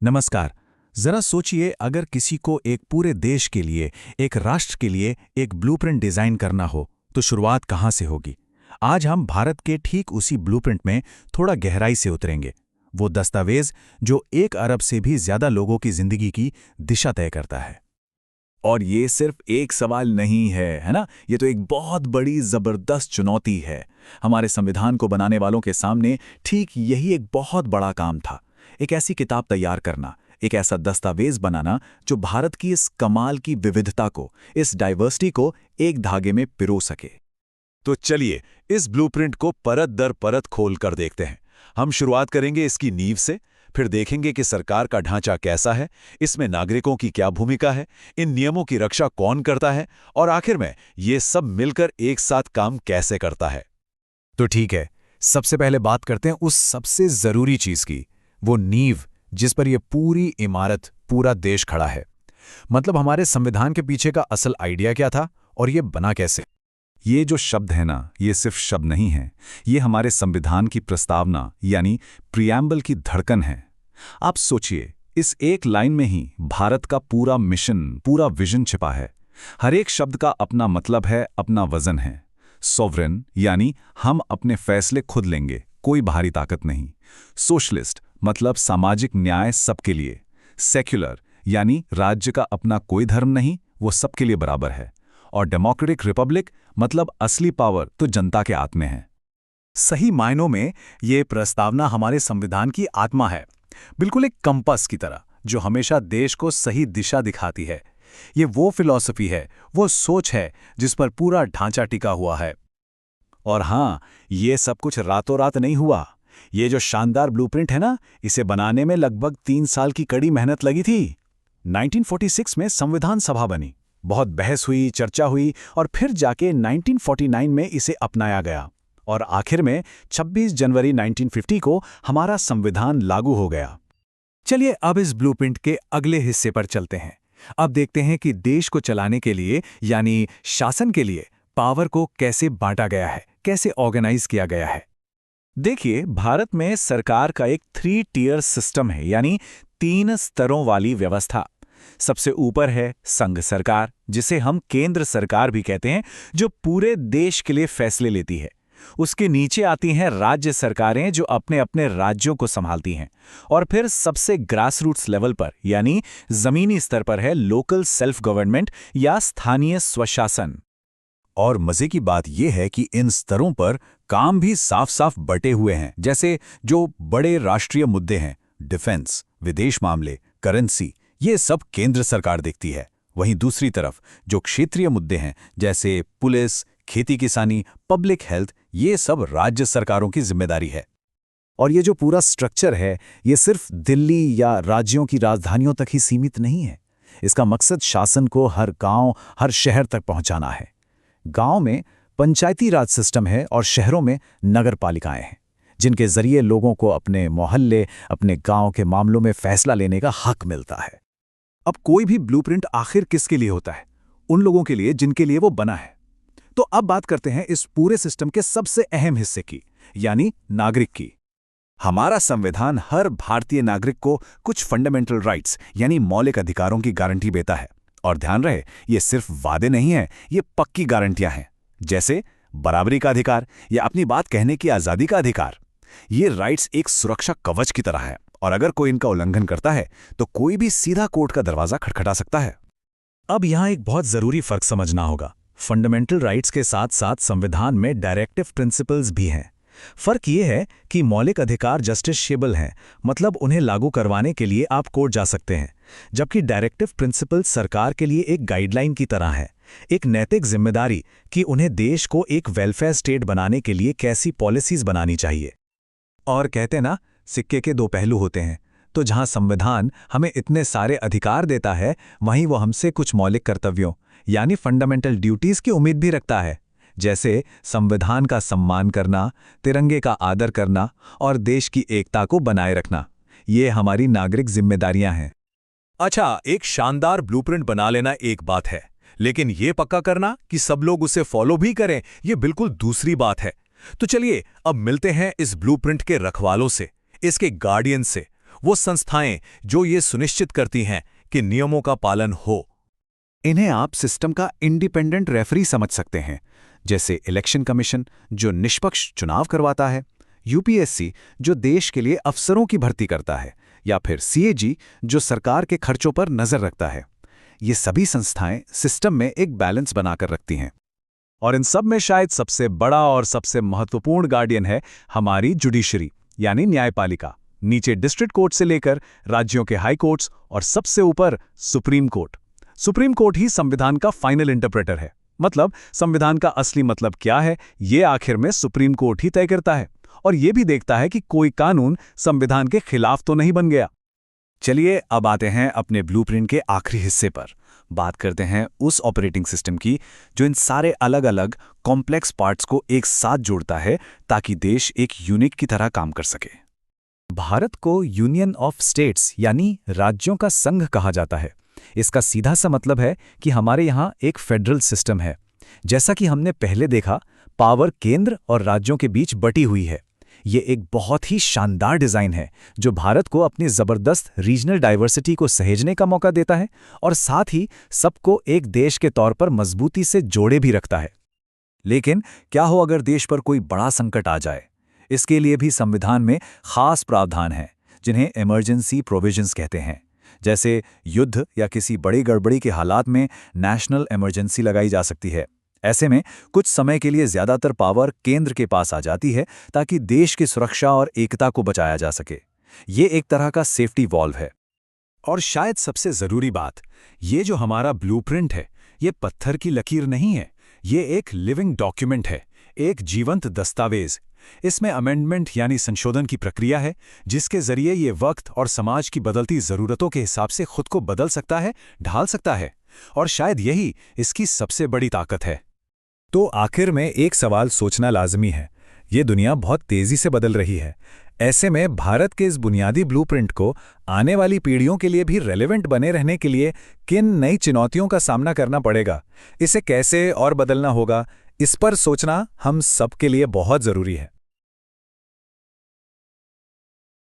नमस्कार। जरा सोचिए, अगर किसी को एक पूरे देश के लिए, एक राष्ट्र के लिए एक ब्लूप्रिंट डिजाइन करना हो, तो शुरुआत कहाँ से होगी? आज हम भारत के ठीक उसी ब्लूप्रिंट में थोड़ा गहराई से उतरेंगे। वो दस्तावेज जो 1 अरब से भी ज्यादा लोगों की जिंदगी की दिशा तय करता है। और ये सिर्फ एक सवाल नहीं है ना? ये तो एक बहुत बड़ी जबरदस्त चुनौती है। हमारे संविधान को बनाने वालों के सामने ठीक यही एक बहुत बड़ा काम था। एक ऐसी किताब तैयार करना, एक ऐसा दस्तावेज बनाना जो भारत की इस कमाल की विविधता को, इस डाइवर्सिटी को एक धागे में पिरो सके। तो चलिए इस ब्लूप्रिंट को परत दर परत खोल कर देखते हैं। हम शुरुआत करेंगे इसकी नींव से, फिर देखेंगे कि सरकार का ढांचा कैसा है, इसमें नागरिकों की क्या भूमिका है, इन नियमों की रक्षा कौन करता है, और आखिर में ये सब मिलकर एक साथ काम कैसे करता है। तो ठीक है, सबसे पहले बात करते हैं उस सबसे जरूरी चीज की, वो नींव जिस पर यह पूरी इमारत, पूरा देश खड़ा है। मतलब हमारे संविधान के पीछे का असल आइडिया क्या था और ये बना कैसे? ये जो शब्द है ना, ये सिर्फ शब्द नहीं है, ये हमारे संविधान की प्रस्तावना यानी प्रियम्बल की धड़कन है। आप सोचिए, इस एक लाइन में ही भारत का पूरा मिशन, पूरा विजन छिपा है। हर एक शब्द का अपना मतलब है, अपना वजन है। सॉवरेन यानी हम अपने फैसले खुद लेंगे, कोई बाहरी ताकत नहीं। सोशलिस्ट मतलब सामाजिक न्याय सबके लिए। सेक्युलर यानी राज्य का अपना कोई धर्म नहीं, वो सबके लिए बराबर है। और डेमोक्रेटिक रिपब्लिक मतलब असली पावर तो जनता के हाथ में है। सही मायनों में ये प्रस्तावना हमारे संविधान की आत्मा है, बिल्कुल एक कंपास की तरह जो हमेशा देश को सही दिशा दिखाती है। ये वो फिलॉसफी है, वो सोच है जिस पर पूरा ढांचा टिका हुआ है। और हाँ, ये सब कुछ रातों रात नहीं हुआ। ये जो शानदार ब्लूप्रिंट है ना, इसे बनाने में लगभग 3 साल की कड़ी मेहनत लगी थी। 1946 में संविधान सभा बनी, बहुत बहस हुई, चर्चा हुई, और फिर जाके 1949 में इसे अपनाया गया। और आखिर में 26 जनवरी 1950 को हमारा संविधान लागू हो गया। चलिए अब इस ब्लूप्रिंट के अगले हिस्से पर चलते हैं। अब देखते हैं कि देश को चलाने के लिए, यानी शासन के लिए, पावर को कैसे बांटा गया है, कैसे ऑर्गेनाइज किया गया है। देखिए, भारत में सरकार का एक 3 टियर सिस्टम है, यानी 3 स्तरों वाली व्यवस्था। सबसे ऊपर है संघ सरकार, जिसे हम केंद्र सरकार भी कहते हैं, जो पूरे देश के लिए फैसले लेती है। उसके नीचे आती हैं राज्य सरकारें, जो अपने अपने राज्यों को संभालती हैं। और फिर सबसे ग्रासरूट्स लेवल पर, यानी जमीनी स्तर पर, है लोकल सेल्फ गवर्नमेंट या स्थानीय स्वशासन। और मजे की बात यह है कि इन स्तरों पर काम भी साफ साफ बटे हुए हैं। जैसे जो बड़े राष्ट्रीय मुद्दे हैं, डिफेंस, विदेश मामले, करेंसी, ये सब केंद्र सरकार देखती है। वहीं दूसरी तरफ जो क्षेत्रीय मुद्दे हैं, जैसे पुलिस, खेती किसानी, पब्लिक हेल्थ, ये सब राज्य सरकारों की जिम्मेदारी है। और ये जो पूरा स्ट्रक्चर है, ये सिर्फ दिल्ली या राज्यों की राजधानियों तक ही सीमित नहीं है। इसका मकसद शासन को हर गांव, हर शहर तक पहुंचाना है। गांव में पंचायती राज सिस्टम है और शहरों में नगर पालिकाएं हैं, जिनके जरिए लोगों को अपने मोहल्ले, अपने गांव के मामलों में फैसला लेने का हक मिलता है। अब कोई भी ब्लूप्रिंट आखिर किसके लिए होता है? उन लोगों के लिए जिनके लिए वो बना है। तो अब बात करते हैं इस पूरे सिस्टम के सबसे अहम हिस्से की, यानी नागरिक की। हमारा संविधान हर भारतीय नागरिक को कुछ फंडामेंटल राइट्स यानी मौलिक अधिकारों की गारंटी देता है। और ध्यान रहे, ये सिर्फ वादे नहीं हैं, ये पक्की गारंटियां हैं। जैसे बराबरी का अधिकार या अपनी बात कहने की आज़ादी का अधिकार। ये राइट्स एक सुरक्षा कवच की तरह है, और अगर कोई इनका उल्लंघन करता है तो कोई भी सीधा कोर्ट का दरवाजा खटखटा सकता है। अब यहाँ एक बहुत जरूरी फर्क समझना होगा। फंडामेंटल राइट्स के साथ साथ संविधान में डायरेक्टिव प्रिंसिपल्स भी हैं। फर्क ये है कि मौलिक अधिकार जस्टिसेबल हैं, मतलब उन्हें लागू करवाने के लिए आप कोर्ट जा सकते हैं, जबकि डायरेक्टिव प्रिंसिपल सरकार के लिए एक गाइडलाइन की तरह है, एक नैतिक जिम्मेदारी कि उन्हें देश को एक वेलफेयर स्टेट बनाने के लिए कैसी पॉलिसीज बनानी चाहिए। और कहते ना, सिक्के के 2 पहलू होते हैं। तो जहां संविधान हमें इतने सारे अधिकार देता है, वहीं वो हमसे कुछ मौलिक कर्तव्यों यानी फंडामेंटल ड्यूटीज की उम्मीद भी रखता है, जैसे संविधान का सम्मान करना, तिरंगे का आदर करना और देश की एकता को बनाए रखना। ये हमारी नागरिक जिम्मेदारियां हैं। अच्छा, एक शानदार ब्लूप्रिंट बना लेना एक बात है, लेकिन ये पक्का करना कि सब लोग उसे फॉलो भी करें, ये बिल्कुल दूसरी बात है। तो चलिए अब मिलते हैं इस ब्लूप्रिंट के रखवालों से, इसके गार्डियन से, वो संस्थाएं जो ये सुनिश्चित करती हैं कि नियमों का पालन हो। इन्हें आप सिस्टम का इंडिपेंडेंट रेफरी समझ सकते हैं, जैसे इलेक्शन कमीशन जो निष्पक्ष चुनाव करवाता है, यूपीएससी जो देश के लिए अफसरों की भर्ती करता है, या फिर सीएजी जो सरकार के खर्चों पर नजर रखता है। ये सभी संस्थाएं सिस्टम में एक बैलेंस बनाकर रखती हैं। और इन सब में शायद सबसे बड़ा और सबसे महत्वपूर्ण गार्डियन है हमारी जुडिशरी यानी न्यायपालिका। नीचे डिस्ट्रिक्ट कोर्ट से लेकर राज्यों के हाई कोर्ट्स और सबसे ऊपर सुप्रीम कोर्ट। सुप्रीम कोर्ट ही संविधान का फाइनल इंटरप्रेटर है। मतलब संविधान का असली मतलब क्या है, ये आखिर में सुप्रीम कोर्ट ही तय करता है और ये भी देखता है कि कोई कानून संविधान के खिलाफ तो नहीं बन गया। चलिए अब आते हैं अपने ब्लूप्रिंट के आखिरी हिस्से पर। बात करते हैं उस ऑपरेटिंग सिस्टम की जो इन सारे अलग अलग कॉम्प्लेक्स पार्ट्स को एक साथ जोड़ता है ताकि देश एक यूनिट की तरह काम कर सके। भारत को यूनियन ऑफ स्टेट्स यानी राज्यों का संघ कहा जाता है। इसका सीधा सा मतलब है कि हमारे यहाँ एक फेडरल सिस्टम है। जैसा कि हमने पहले देखा, पावर केंद्र और राज्यों के बीच बटी हुई है। ये एक बहुत ही शानदार डिज़ाइन है जो भारत को अपनी ज़बरदस्त रीजनल डाइवर्सिटी को सहेजने का मौका देता है और साथ ही सबको एक देश के तौर पर मजबूती से जोड़े भी रखता है। लेकिन क्या हो अगर देश पर कोई बड़ा संकट आ जाए? इसके लिए भी संविधान में खास प्रावधान हैं जिन्हें इमरजेंसी प्रोविजंस कहते हैं। जैसे युद्ध या किसी बड़ी गड़बड़ी के हालात में नेशनल इमरजेंसी लगाई जा सकती है। ऐसे में कुछ समय के लिए ज्यादातर पावर केंद्र के पास आ जाती है ताकि देश की सुरक्षा और एकता को बचाया जा सके। ये एक तरह का सेफ्टी वॉल्व है। और शायद सबसे जरूरी बात, ये जो हमारा ब्लूप्रिंट है, ये पत्थर की लकीर नहीं है। ये एक लिविंग डॉक्यूमेंट है, एक जीवंत दस्तावेज। इसमें अमेंडमेंट यानी संशोधन की प्रक्रिया है जिसके जरिए ये वक्त और समाज की बदलती जरूरतों के हिसाब से खुद को बदल सकता है, ढाल सकता है। और शायद यही इसकी सबसे बड़ी ताकत है। तो आखिर में एक सवाल सोचना लाजमी है। ये दुनिया बहुत तेजी से बदल रही है। ऐसे में भारत के इस बुनियादी ब्लूप्रिंट को आने वाली पीढ़ियों के लिए भी रेलेवेंट बने रहने के लिए किन नई चुनौतियों का सामना करना पड़ेगा, इसे कैसे और बदलना होगा, इस पर सोचना हम सब के लिए बहुत जरूरी है।